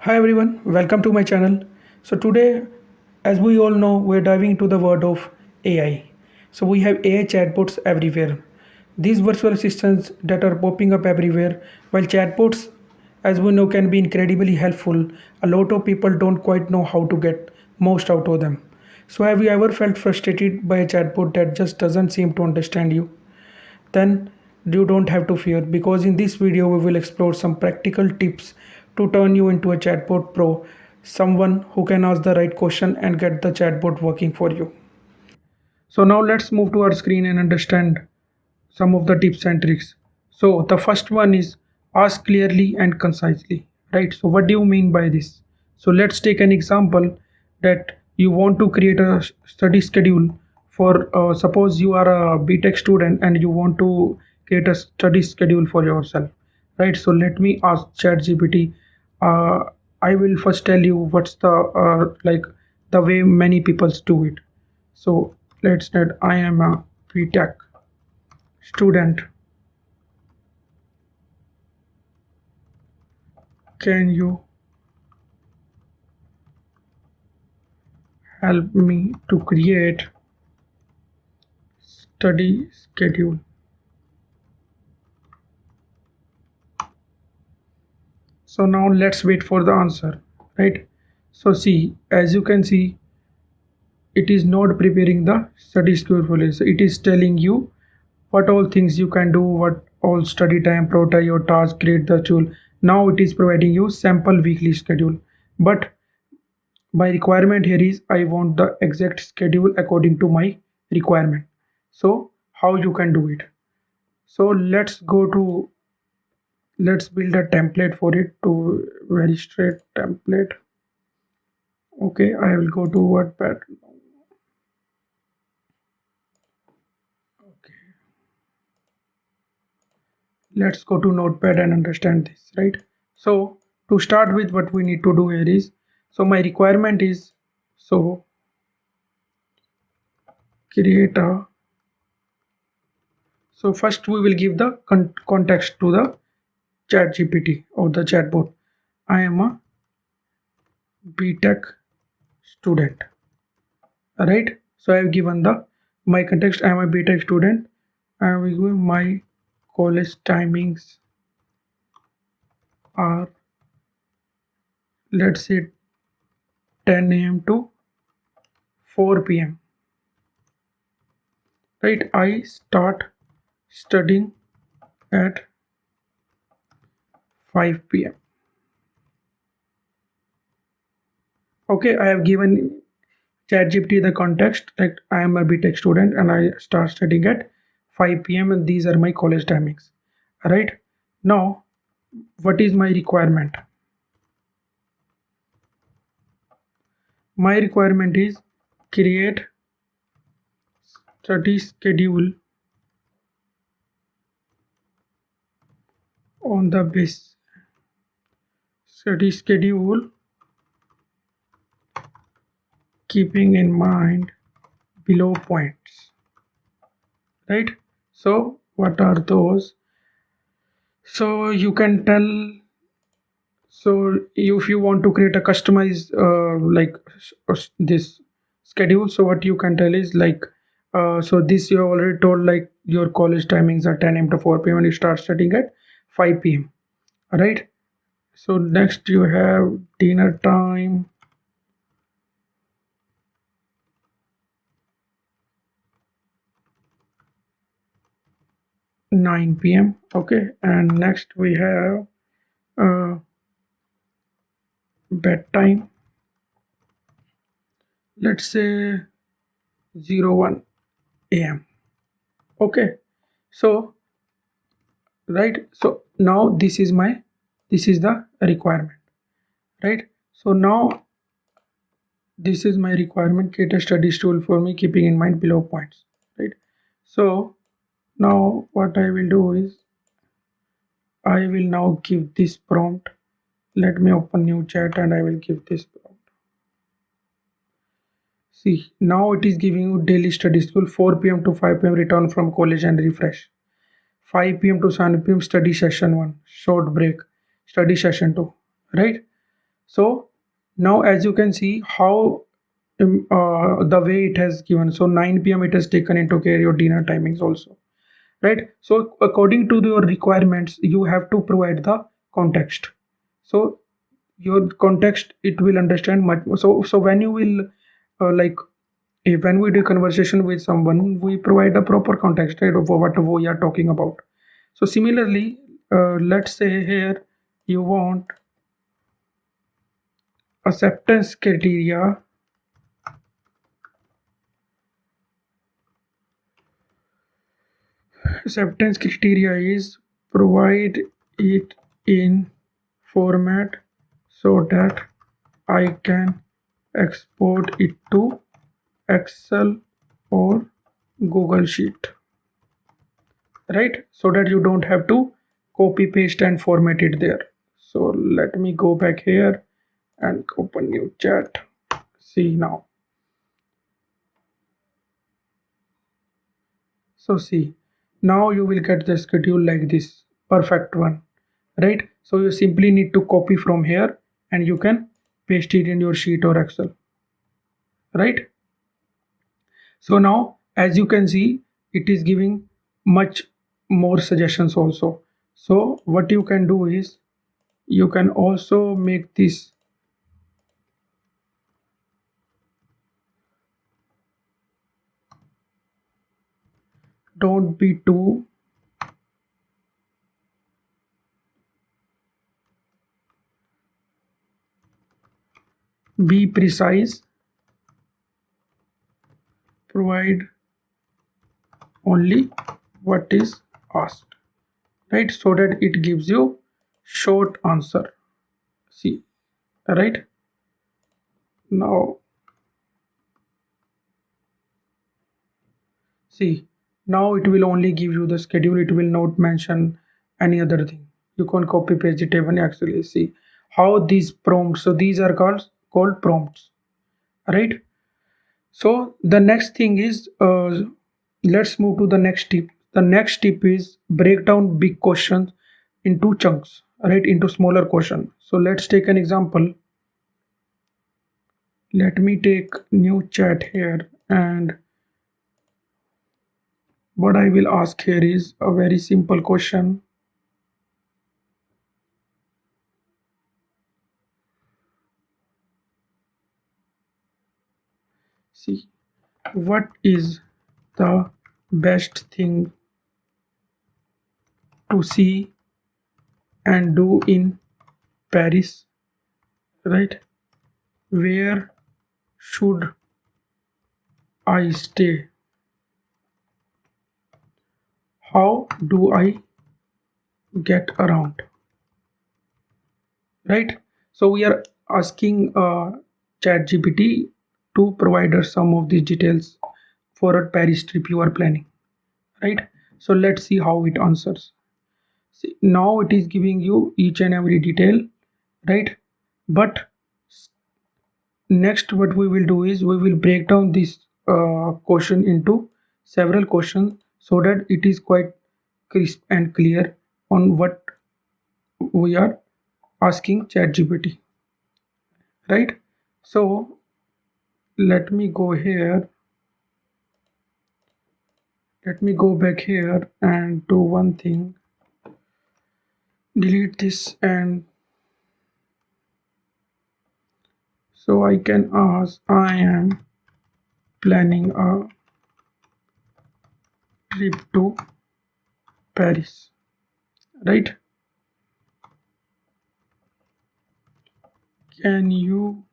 Hi everyone, welcome to my channel. So today, as we all know, we're diving into the world of AI. So we have AI chatbots everywhere. These virtual assistants that are popping up everywhere, while chatbots, as we know, can be incredibly helpful, a lot of people don't quite know how to get most out of them. So have you ever felt frustrated by a chatbot that just doesn't seem to understand you? Then you don't have to fear, because in this video we will explore some practical tips to turn you into a chatbot pro, someone who can ask the right question and get the chatbot working for you. So now let's move to our screen and understand some of the tips and tricks. So the first one is ask clearly and concisely, right? So what do you mean by this? So let's take an example that you want to create a study schedule for suppose you are a BTech student and you want to create a study schedule for yourself, right? So let me ask ChatGPT. Uh, I will first tell you what's the the way many people do it. So let's say I am a BTech student. Can you help me to create study schedule? So now let's wait for the answer, right? So see, as you can see, it is not preparing the study schedule for you. So it is telling you what all things you can do, what all study time, prioritize your task, create the tool. Now it is providing you sample weekly schedule. But my requirement here is I want the exact schedule according to my requirement. So how you can do it? So let's build a template for it to very straight template. Okay, I will go to WordPad. Okay, let's go to Notepad and understand this, right? So to start with, what we need to do here is, so my requirement is, so create a, so first we will give the context to the chat GPT or the chatbot. I am a BTech student, right? So I have given the my context. I am a BTech student, and we go my college timings are, let's say, 10 a.m. to 4 p.m. Right? I start studying at 5 p.m. Okay, I have given ChatGPT the context that I am a BTech student and I start studying at 5 p.m. and these are my college timings. Right? Now, what is my requirement? My requirement is create study schedule on the base study schedule keeping in mind below points, right? So what are those? So you can tell, so if you want to create a customized this schedule, so what you can tell is so this you have already told, like your college timings are 10 a.m. to 4 p.m. and you start studying at 5 p.m. Right? So next you have dinner time, 9 p.m. Okay, and next we have uh, bedtime, let's say 01 a.m. Okay, so right, so now this is the requirement, right? So now this is my requirement, create a study tool for me keeping in mind below points, right? So now what I will do is I will now give this prompt. Let me open new chat and I will give this prompt. See, now it is giving you daily study school 4 p.m. to 5 p.m. return from college and refresh. 5 p.m. to 7 p.m. study session 1, short break, study session 2, right? So now as you can see how the way it has given, so 9 p.m. it has taken into care your dinner timings also, right? So according to your requirements you have to provide the context. So your context it will understand much. So when you will like if when we do conversation with someone we provide a proper context, right, of what we are talking about. So similarly, let's say here you want acceptance criteria. Acceptance criteria is provide it in format so that I can export it to Excel or Google Sheet, right? So that you don't have to copy paste and format it there. So let me go back here and open new chat. See now. So see, now you will get the schedule like this, perfect one, right? So you simply need to copy from here and you can paste it in your sheet or Excel, right? So now as you can see, it is giving much more suggestions also. So what you can do is you can also make this, don't be too be precise, provide only what is asked, right? So that it gives you short answer. See, right? Now see, now it will only give you the schedule, it will not mention any other thing. You can copy paste it even actually. See how these prompts, so these are called prompts, right? So the next thing is let's move to the next tip. The next tip is break down big questions into chunks, right, into smaller question. So let's take an example. Let me take new chat here, and what I will ask here is a very simple question. See, what is the best thing to see and do in Paris, right? Where should I stay? How do I get around, right? So we are asking ChatGPT to provide us some of these details for a Paris trip you are planning, right? So let's see how it answers. See, now it is giving you each and every detail, right? But next what we will do is we will break down this question into several questions so that it is quite crisp and clear on what we are asking ChatGPT, right? So let me go here, let me go back here and do one thing, delete this, and so I can ask I am planning a trip to Paris, right? Can you,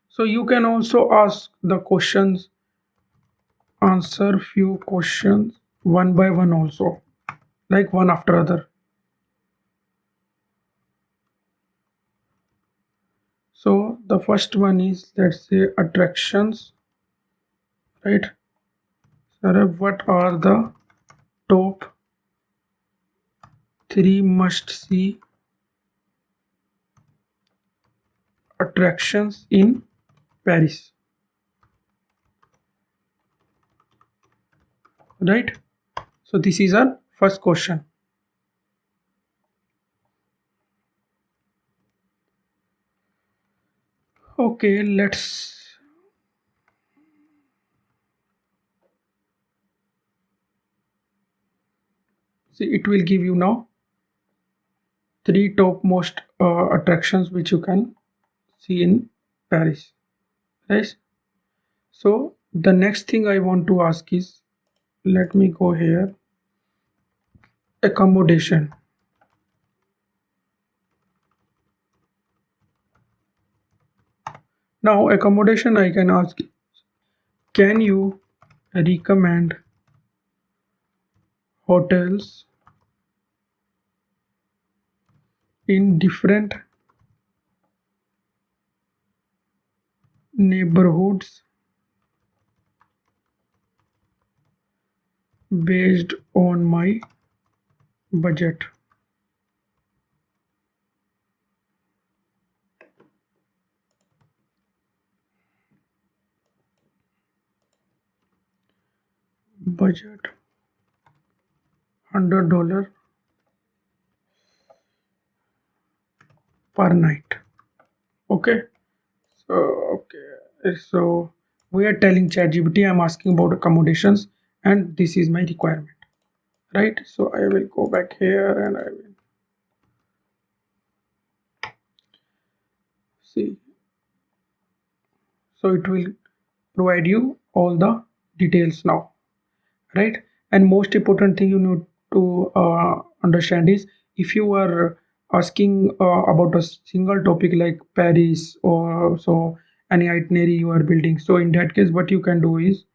so you can also ask the questions, answer few questions one by one also, like one after other. So the first one is, let's say, attractions, right? Sir, what are the top three must see attractions in Paris? right? So this is our first question. Okay, let's see. It will give you now three top most attractions which you can see in Paris, right? So the next thing I want to ask is, let me go here, accommodation. Now accommodation I can ask, can you recommend hotels in different neighborhoods based on my budget? Budget $100 per night. Okay. So okay. So we are telling ChatGPT I'm asking about accommodations and this is my requirement. Right. So I will go back here and I will see. So it will provide you all the details now, right? And most important thing you need to understand is, if you are asking about a single topic like Paris or so any itinerary you are building, so in that case what you can do is,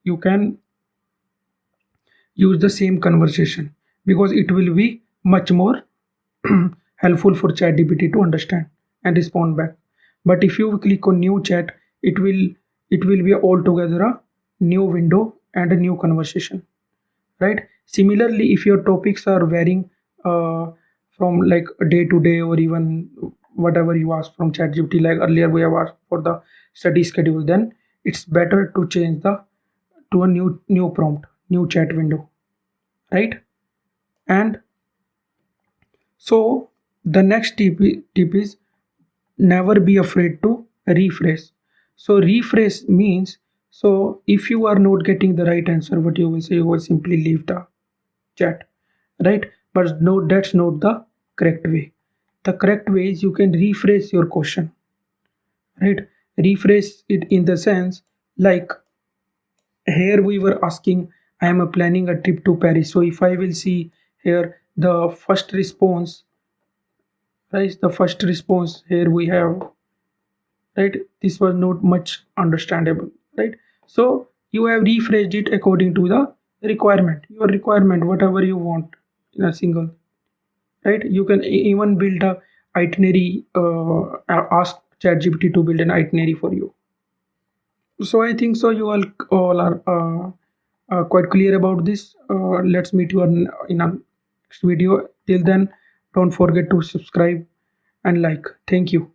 you can use the same conversation, because it will be much more helpful for ChatGPT to understand and respond back. But if you click on new chat, it will be altogether a new window and a new conversation, right? Similarly, if your topics are varying from like day to day, or even whatever you ask from ChatGPT, like earlier we have asked for the study schedule, then it's better to change the to a new prompt, new chat window, right? And so the next tip is, never be afraid to rephrase. So rephrase means, so if you are not getting the right answer, what you will say, you will simply leave the chat, right? But no, that's not the correct way. The correct way is, you can rephrase your question, right? Rephrase it in the sense, like here we were asking, I am planning a trip to Paris. So if I will see here the first response, right? The first response here we have, right? This was not much understandable, right? So you have rephrased it according to the requirement, your requirement, whatever you want in a single, right? You can even build a itinerary, ask ChatGPT to build an itinerary for you. So I think so you all are quite clear about this. Let's meet you in a next video. Till then, don't forget to subscribe and like. Thank you.